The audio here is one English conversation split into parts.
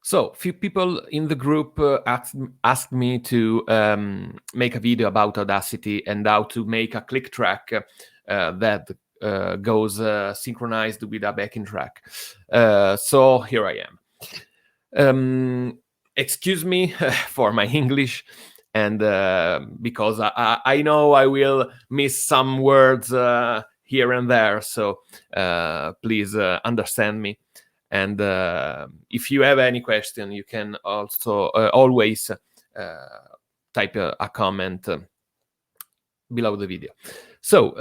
So, few people in the group asked me to make a video about Audacity and how to make a click track that goes synchronized with a backing track. So here I am. Excuse me for my English, and because I know I will miss some words here and there, so please understand me. And if you have any question, you can also always type a comment below the video. So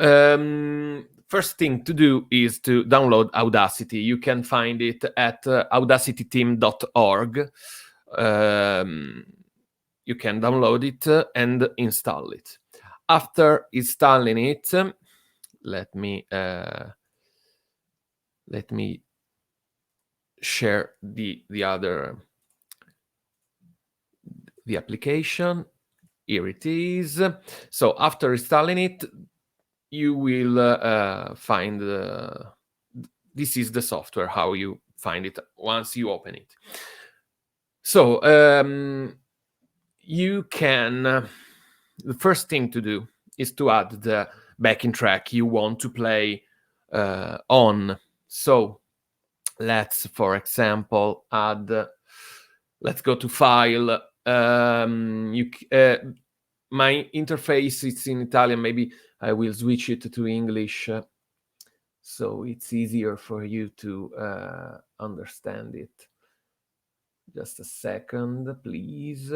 first thing to do is to download Audacity. You can find it at audacityteam.org. You can download it and install it. After installing it, let me share the application. Here it is. So after installing it, you will find this is the software, how you find it once you open it. So you can the first thing to do is to add the backing track you want to play on. So let's, for example, add, let's go to File. My interface is in Italian. Maybe I will switch it to English so it's easier for you to understand it. Just a second, please.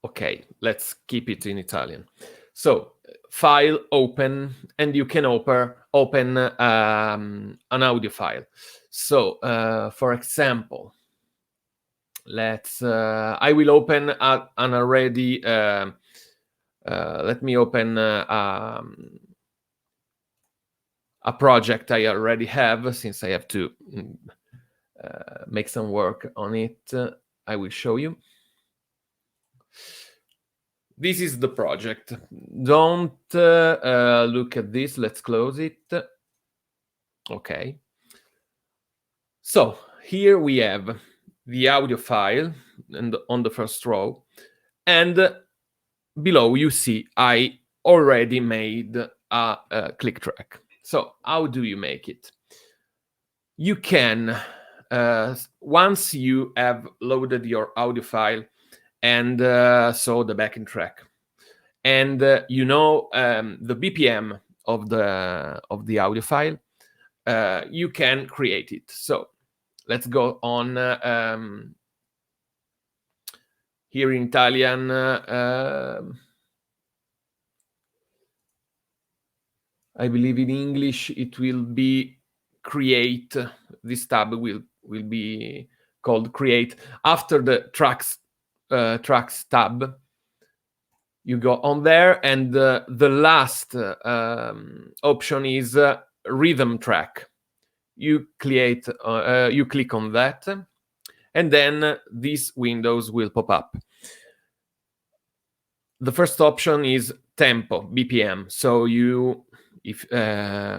Okay, let's keep it in Italian. So, File, Open, and you can open an audio file. So, for example, let's. I will open an already. Let me open a project I already have, since I have to make some work on it. I will show you. This is the project. Don't look at this. Let's close it. Okay. So here we have the audio file and on the first row, and below you see I already made a click track. So how do you make it? You can, once you have loaded your audio file, and so the backing track, and you know the BPM of the audio file, you can create it. So let's go on here in Italian. I believe in English it will be create. This tab will be called create. After the tracks tab, you go on there, and the last option is rhythm track. You click on that, and then these windows will pop up. The first option is tempo, BPM. So if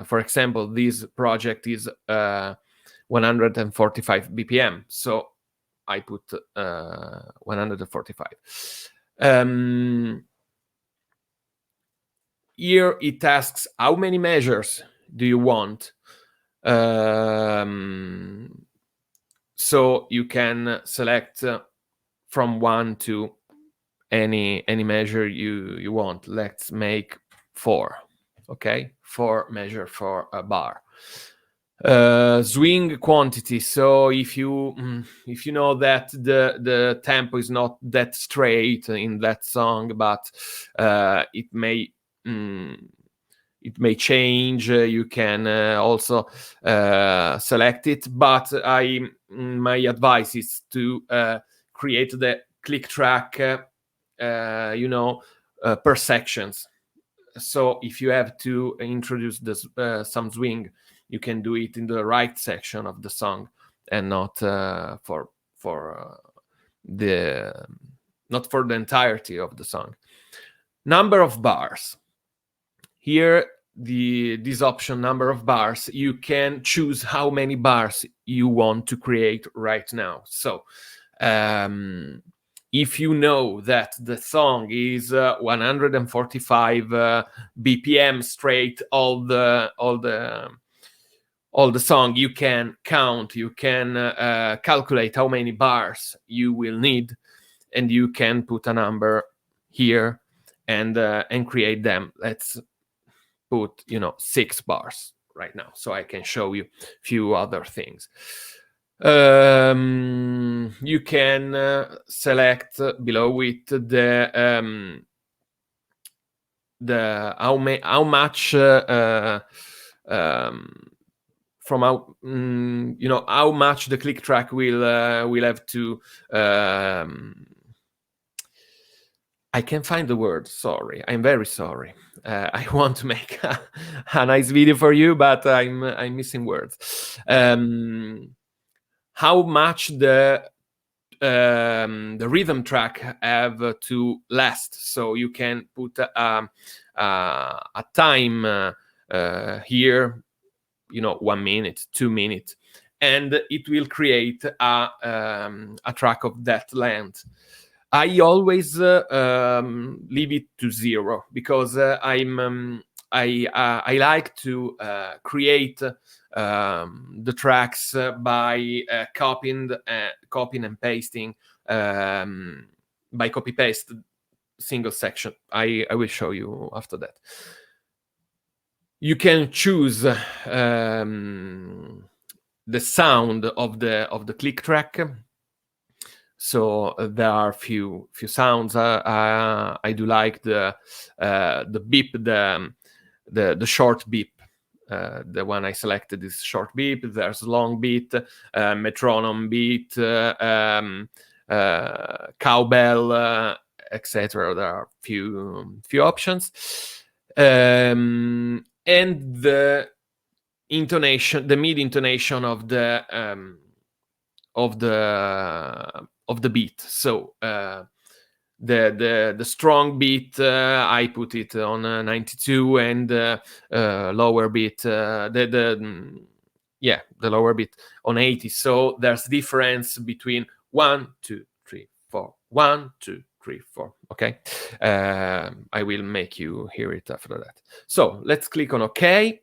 for example, this project is 145 BPM, so I put 145. Here it asks how many measures do you want. So you can select from 1 to any measure you want. Let's make 4. Okay, 4 measure for a bar. Swing quantity. So if you know that the tempo is not that straight in that song, but it may change, you can also select it. But my advice is to create the click track per sections. So if you have to introduce this some swing, you can do it in the right section of the song, and not for the entirety of the song. Number of bars. Here this option number of bars, you can choose how many bars you want to create right now. So if you know that the song is 145 BPM straight all the song, you can count, you can calculate how many bars you will need, and you can put a number here and create them. Let's put 6 bars right now, so I can show you a few other things. You can select below it how much from how much the click track will have to I can't find the word, sorry. I'm very sorry. I want to make a nice video for you, but I'm missing words. How much the rhythm track have to last. So you can put a time here, 1 minute, 2 minutes, and it will create a track of that length. I always leave it to 0 because I like to create the tracks by copying and pasting, by copy paste single section. I will show you after that. You can choose the sound of the click track. So there are few sounds. I do like the beep, the short beep. The one I selected is short beep. There's long beat, metronome beat, cowbell, etc. There are few options, and the intonation, the mid intonation of the beat. So the strong beat, I put it on 92, and lower beat, the lower beat on 80. So there's difference between 1, 2, 3, 4, 1, 2, 3, 4. Okay, I will make you hear it after that. So let's click on OK,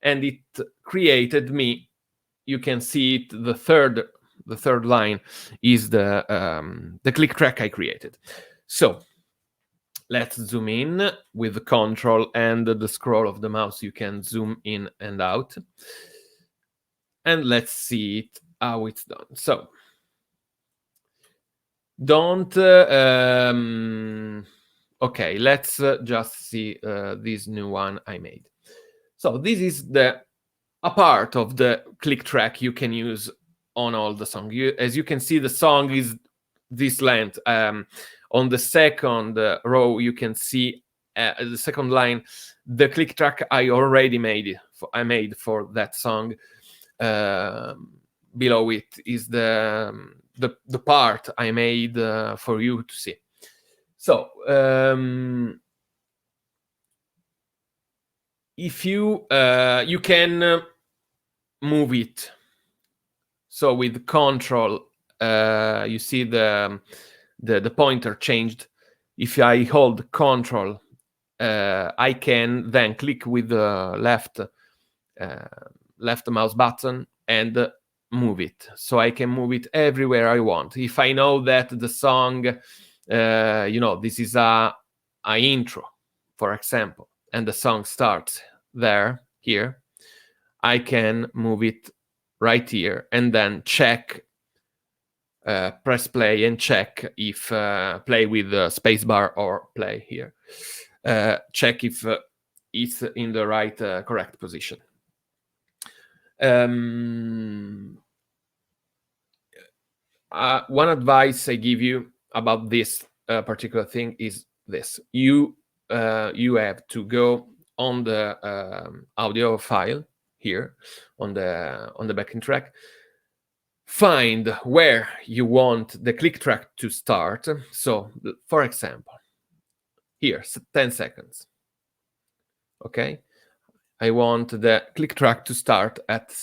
and it created me. You can see it. The third line is the click track I created. So let's zoom in with the control and the scroll of the mouse. You can zoom in and out, and let's see it how it's done. So don't okay, let's just see this new one I made. So this is a part of the click track you can use on all the song. As you can see, the song is this length. On the second row, you can see the second line, the click track I already made. I made for that song. Below it is the part I made for you to see. So if you can move it. So with control, you see the pointer changed. If I hold control, I can then click with the left mouse button and move it. So I can move it everywhere I want. If I know that the song, this is a intro, for example, and the song starts here, I can move it right here and then check, press play and check if play with the spacebar or play here. Check if it's in the right correct position. One advice I give you about this particular thing is this: you have to go on the audio file here on the backing track, find where you want the click track to start. So for example, here 10 seconds. Okay, I want the click track to start at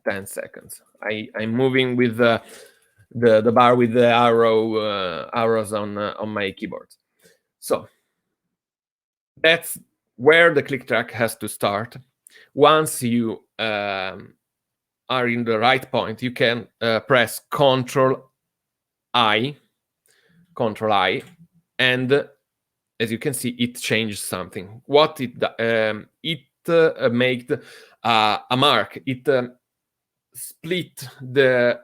10 seconds. I'm moving with the bar with the arrows on my keyboard. So that's where the click track has to start. Once you are in the right point, you can press Control I, and as you can see, it changed something. What it made a mark. It split the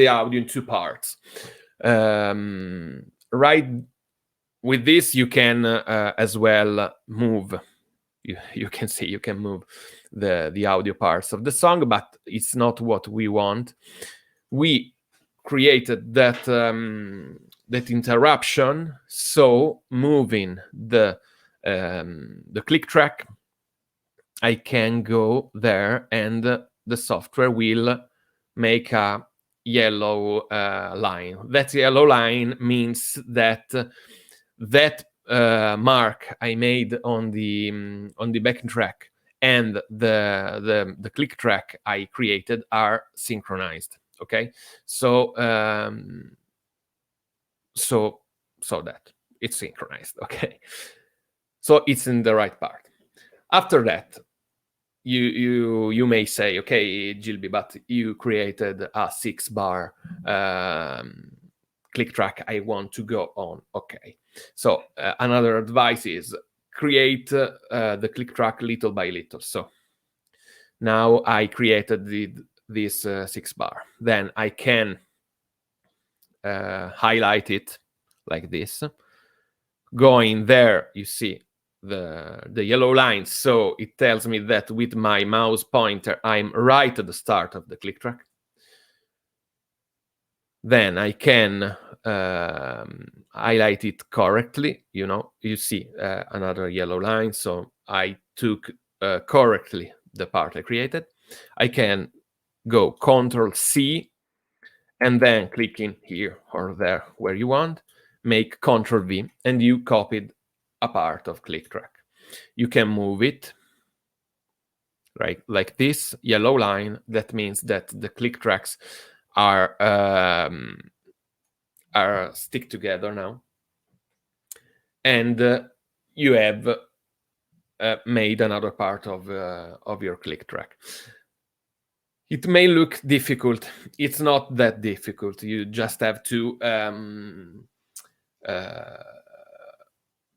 audio in two parts. Right with this, you can as well move. You can see you can move the audio parts of the song, but it's not what we want. We created that that interruption, so moving the click track, I can go there and the software will make a yellow line. That yellow line means that that mark I made on the backing track and the click track I created are synchronized. Okay, so so that it's synchronized. Okay, so it's in the right part. After that, you may say, okay, Gilby, but you created a 6-bar click track. I want to go on. Okay, so another advice is create the click track little by little. So now I created this 6-bar. Then I can highlight it like this. Going there, you see the yellow line, so it tells me that with my mouse pointer I'm right at the start of the click track. Then I can highlight it correctly. You see another yellow line, so I took correctly the part I created. I can go Control C and then clicking here or there where you want, make Control V, and you copied a part of click track. You can move it right like this yellow line. That means that the click tracks are stick together now, and you have made another part of your click track. It may look difficult. It's not that difficult. You just have to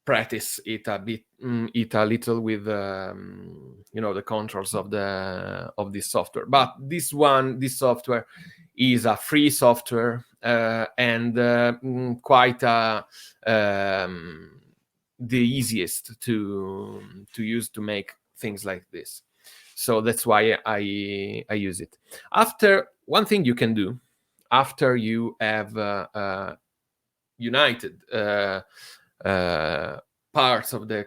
practice it a bit, it a little with the controls of this software. But this software is a free software and quite the easiest to use to make things like this. So that's why I use it. After, one thing you can do after you have united parts of the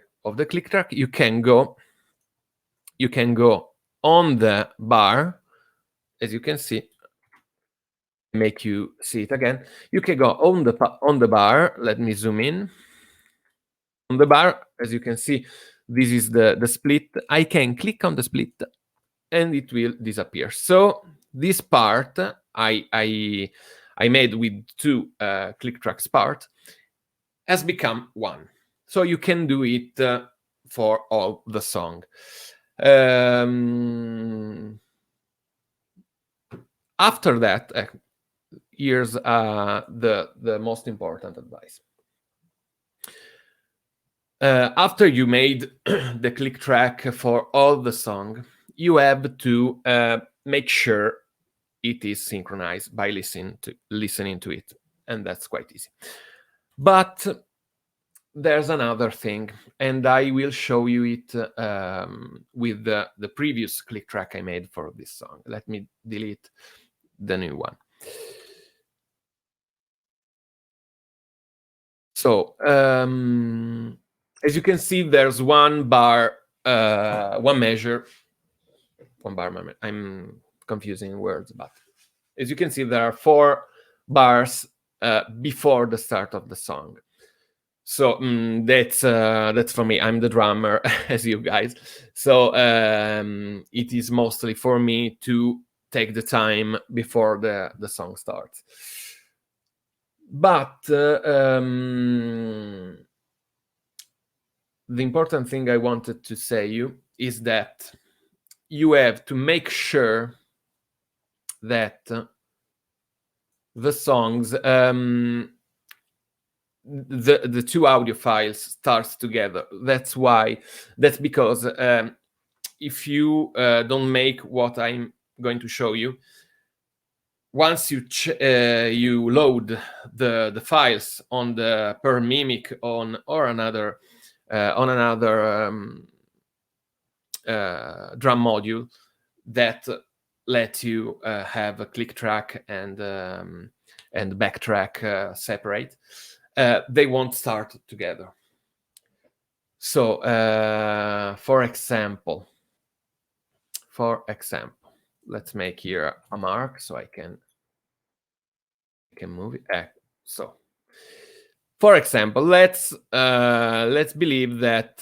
click track, you can go on the bar, as you can see. Make you see it again. You can go on the bar. Let me zoom in. On the bar, as you can see, this is the split. I can click on the split and it will disappear. So this part I made with two click tracks part has become one. So you can do it for all the song. After that, here's the most important advice. After you made the click track for all the song, you have to make sure it is synchronized by listening to it, and that's quite easy. But there's another thing, and I will show you it with the previous click track I made for this song. Let me delete the new one. So as you can see, there's one bar, one measure, one bar. I'm confusing words, but as you can see, there are 4 bars before the start of the song. So that's for me. I'm the drummer, as you guys. So it is mostly for me to take the time before the song starts. But the important thing I wanted to say you is that you have to make sure that the songs, the two audio files starts together. That's because if you don't make what I'm going to show you, once you load the files on the per mimic on another drum module that let you have a click track and backtrack separate, they won't start together. So for example, let's make here a mark so I can move it. So for example, let's believe that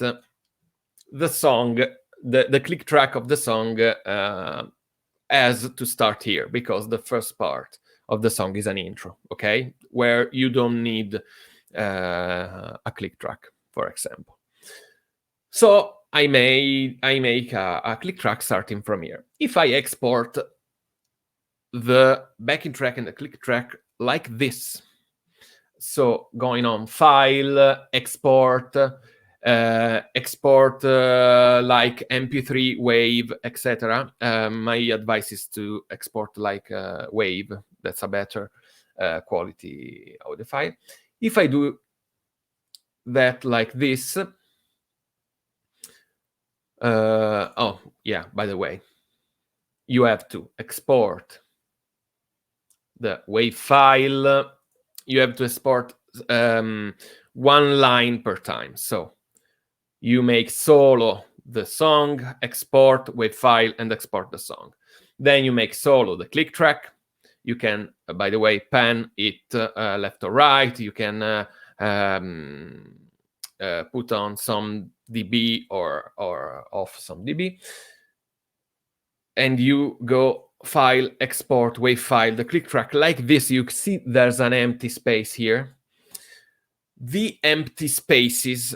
the song, the click track of the song has to start here, because the first part of the song is an intro, okay, where you don't need a click track, for example. So I make a click track starting from here. If I export the backing track and the click track like this, so going on File, Export, export like MP3, WAV, etc. My advice is to export like WAV. That's a better quality audio file. If I do that like this, oh yeah, by the way, you have to export the WAV file. You have to export one line per time. So you make solo the song, export WAV file, and export the song. Then you make solo the click track. You can, by the way, pan it left or right. You can put on some dB or off some dB. And you go File, Export, WAV file, the click track like this. You see there's an empty space here. The empty spaces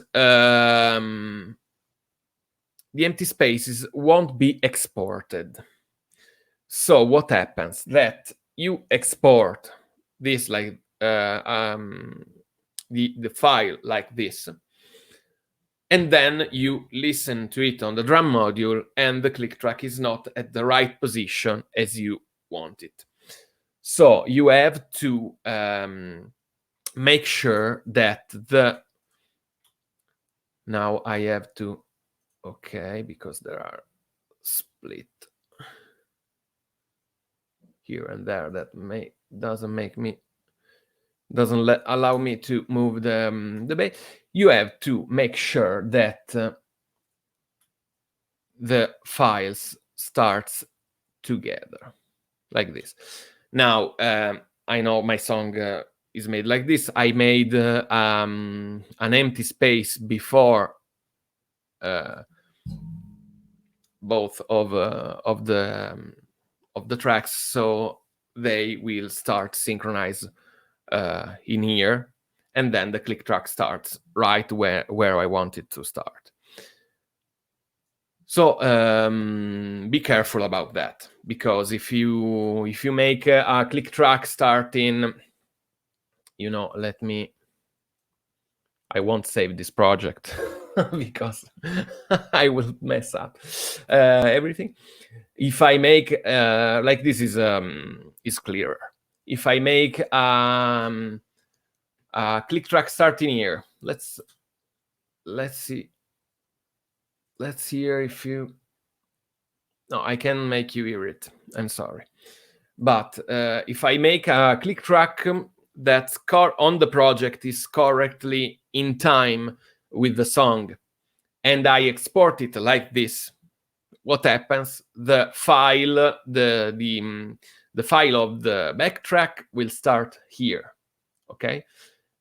won't be exported. So what happens? That you export this like the file like this, and then you listen to it on the drum module, and the click track is not at the right position as you want it. So you have to make sure that now I have to, okay, because there are split here and there that doesn't allow me to move the bass. You have to make sure that the files starts together like this. Now I know my song is made like this. I made an empty space before both of the tracks, so they will start synchronize in here, and then the click track starts right where I want it to start. So be careful about that, because if you make a click track starting, I won't save this project because I will mess up everything. If I make like this is clearer. If I make a click track starting here, let's see. Let's hear if you. No, I can make you hear it. I'm sorry, but if I make a click track that's on the project is correctly in time with the song, and I export it like this, what happens? The file, the file of the backtrack will start here. Okay,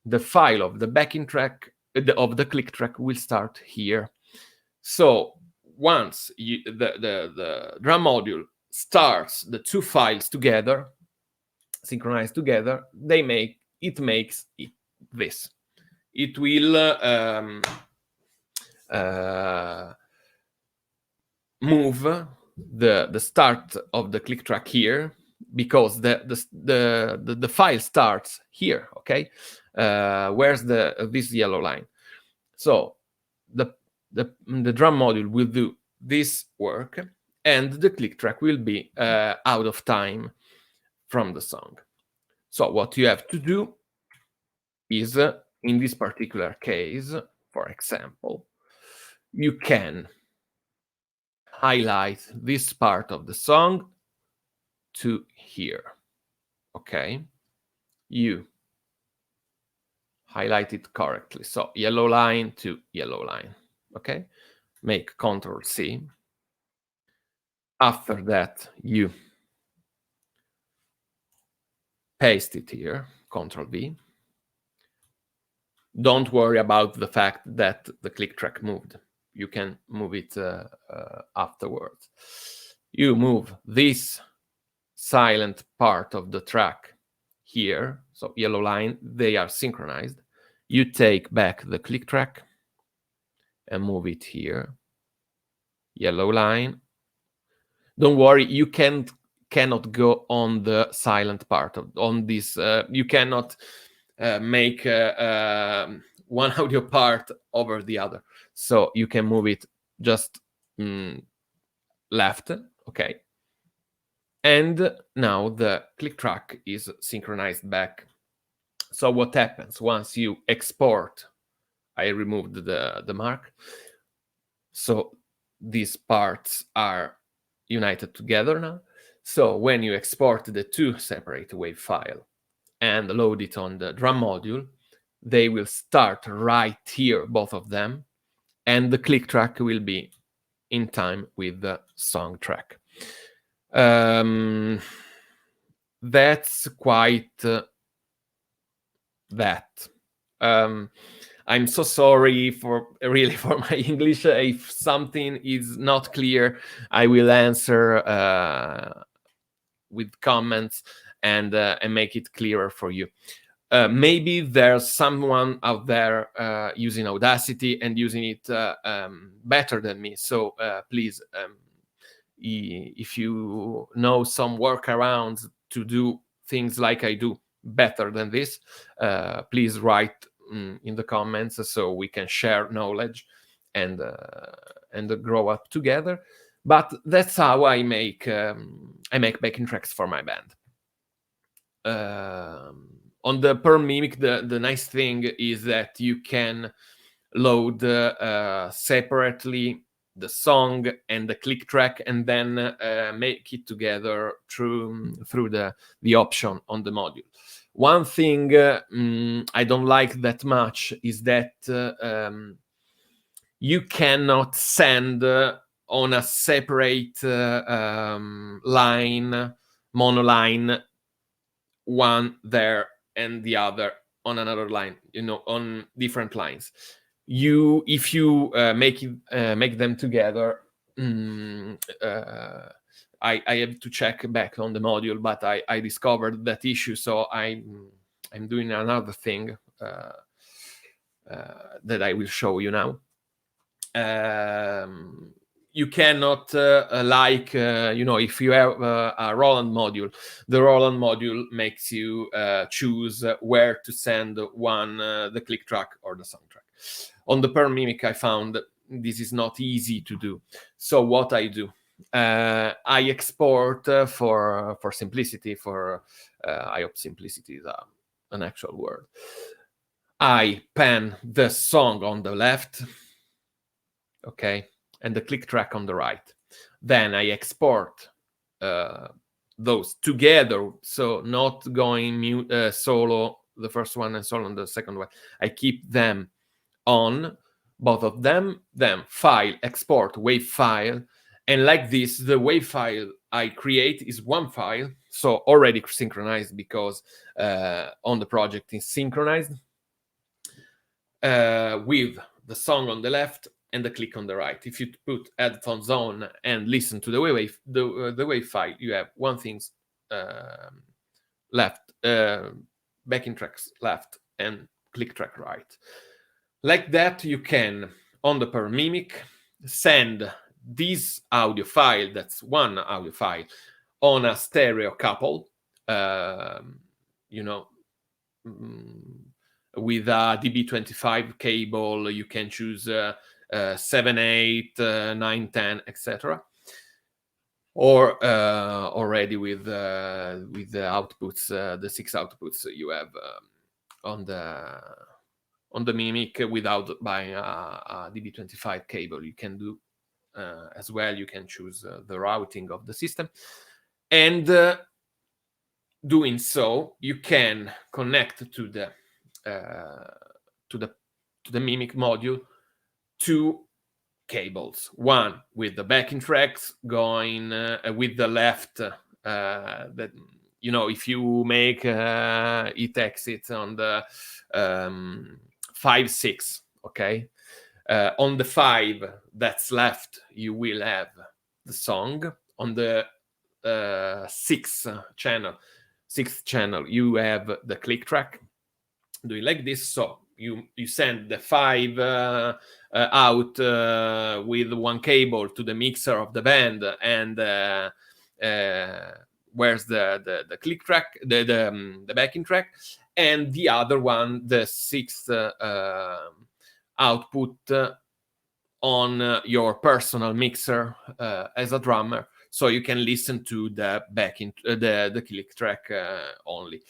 the file of the backing track of the click track will start here. So once the drum module starts the two files together, synchronized together, it makes this. It will move the start of the click track here, because the file starts here. Okay, where's this yellow line? So the drum module will do this work, and the click track will be out of time from the song. So what you have to do is, in this particular case, for example, you can highlight this part of the song to here. Okay, you highlight it correctly. So yellow line to yellow line. Okay, make Control C. After that, you paste it here, Control V. Don't worry about the fact that the click track moved. You can move it afterwards. You move this silent part of the track here, so yellow line, they are synchronized. You take back the click track and move it here, yellow line. Don't worry, you cannot go on the silent part on this. You cannot make one audio part over the other, so you can move it just left. Okay, and now the click track is synchronized back. So what happens once you export? I removed the mark, so these parts are united together now. So when you export the two separate wave file and load it on the drum module, they will start right here, both of them, and the click track will be in time with the song track. That's quite that. I'm so sorry for my English. If something is not clear, I will answer with comments and make it clearer for you. Maybe there's someone out there using Audacity and using it better than me. So please, if you know some workarounds to do things like I do better than this, please write in the comments so we can share knowledge and grow up together. But that's how I make backing tracks for my band. On the Perl Mimic, the nice thing is that you can load separately the song and the click track, and then make it together through the option on the module. One thing I don't like that much is that you cannot send on a separate line, monoline, one there and the other on another line, on different lines. If you make them together, I have to check back on the module, but I discovered that issue, so I'm doing another thing that I will show you now. You cannot if you have a Roland module, the Roland module makes you choose where to send the click track or the sound track. On the Perl Mimic, I found this is not easy to do. So what I do, I export for simplicity. I hope simplicity is an actual word. I pan the song on the left, okay, and the click track on the right. Then I export those together, so not going solo the first one and solo on the second one. I keep them on, both of them, then file, export, wave file, and like this, the wave file I create is one file, so already synchronized because on the project is synchronized. with the song on the left and the click on the right. If you put headphones on and listen to the wave file, you have one thing left, backing tracks left and click track right. Like that, you can, on the per mimic, send this audio file, that's one audio file, on a stereo couple, you know, with a DB25 cable. You can choose 7, 8, 9, 10, etc. Or already with the outputs, the 6 outputs you have on the Mimic without buying a DB25 cable. You can do as well. You can choose the routing of the system, and doing so, you can connect to the Mimic module two cables. One with the backing tracks going with the left. That, you know, if you make it exit on the 5, 6, okay. On the 5 that's left, you will have the song. On the sixth channel, you have the click track. Doing like this, so you send the 5 out with one cable to the mixer of the band, and where's the click track, the backing track, and the other one, the 6th output on your personal mixer as a drummer, so you can listen to the backing, the click track only.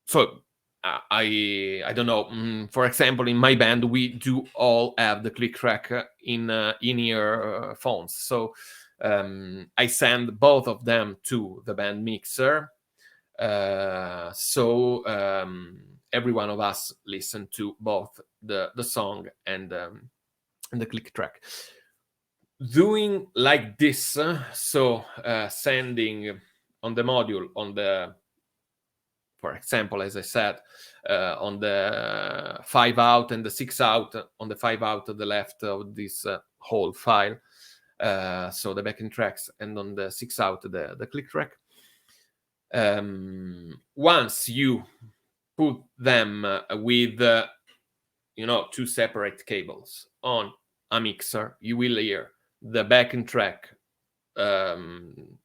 So I don't know. For example, in my band, we do all have the click track in in-ear phones. So I send both of them to the band mixer. So every one of us listen to both the song and the click track. Doing like this, so sending on the module, on the, for example, as I said, on the 5 out and the 6 out, on the 5 out to the left of this whole file, so the backing tracks, and on the 6 out, the click track. Once you put them with, you know, 2 separate cables on a mixer, you will hear the backing track in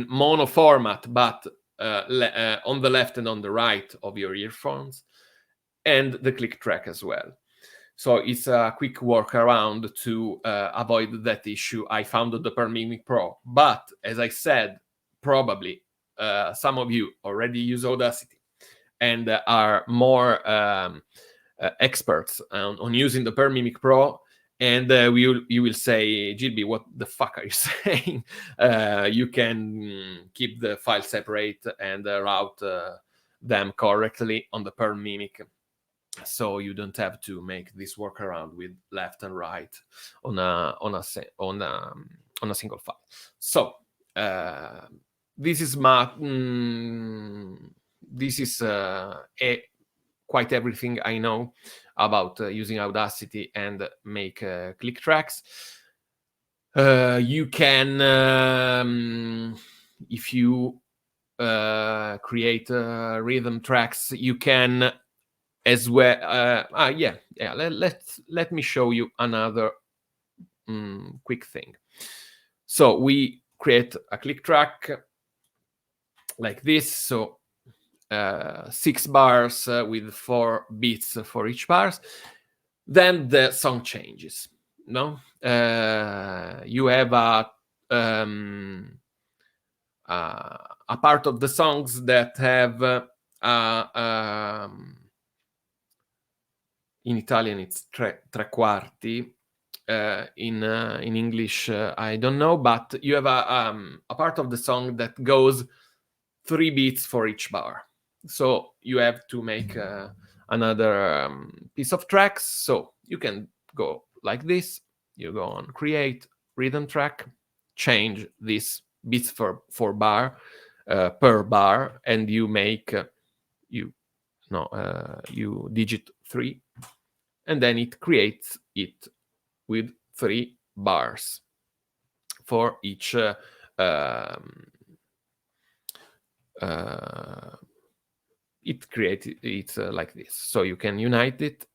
mono format, but on the left and on the right of your earphones, and the click track as well. So it's a quick workaround to avoid that issue. I found the Per Mimic Pro, but as I said, probably some of you already use Audacity and are more experts on using the Per Mimic Pro. And you will say, Gilby, what the fuck are you saying? You can keep the file separate and route them correctly on the Per Mimic, so you don't have to make this workaround with left and right on a single file. So this is quite everything I know about using Audacity and make click tracks. You can, if you create rhythm tracks, you can as well. Let me show you another quick thing. So we create a click track like this. So 6 bars with 4 beats for each bars. Then the song changes. No, you have a part of the songs that have in Italian it's tre quarti. In English, I don't know, but you have a part of the song that goes 3 beats for each bar. So you have to make another piece of tracks. So you can go like this. You go on create rhythm track, change this beats for bar per bar, and you make you digit 3, and then it creates it with 3 bars for each it creates it like this. So you can unite it,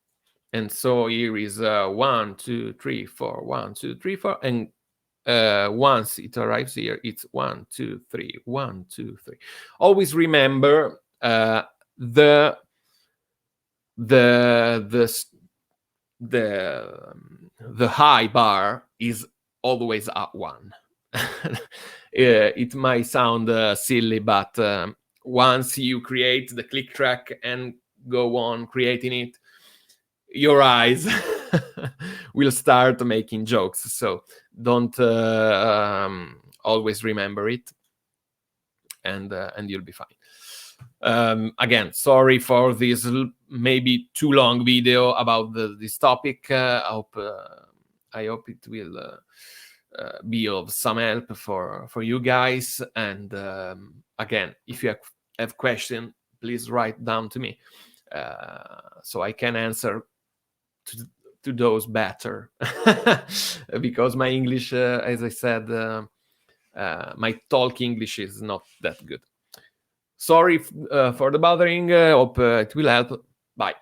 and so here is 1 2 3 4 1 2 3 4, and once it arrives here, it's 1 2 3 1 2 3. Always remember the high bar is always at 1. It might sound silly, but once you create the click track and go on creating it, your eyes will start making jokes. So don't always remember it, and you'll be fine. Again, sorry for this maybe too long video about this topic. I hope it will be of some help for you guys. And again, if you have questions, please write down to me so I can answer to those better. Because my English, as I said, my talk English is not that good. Sorry for the bothering. Hope it will help. Bye.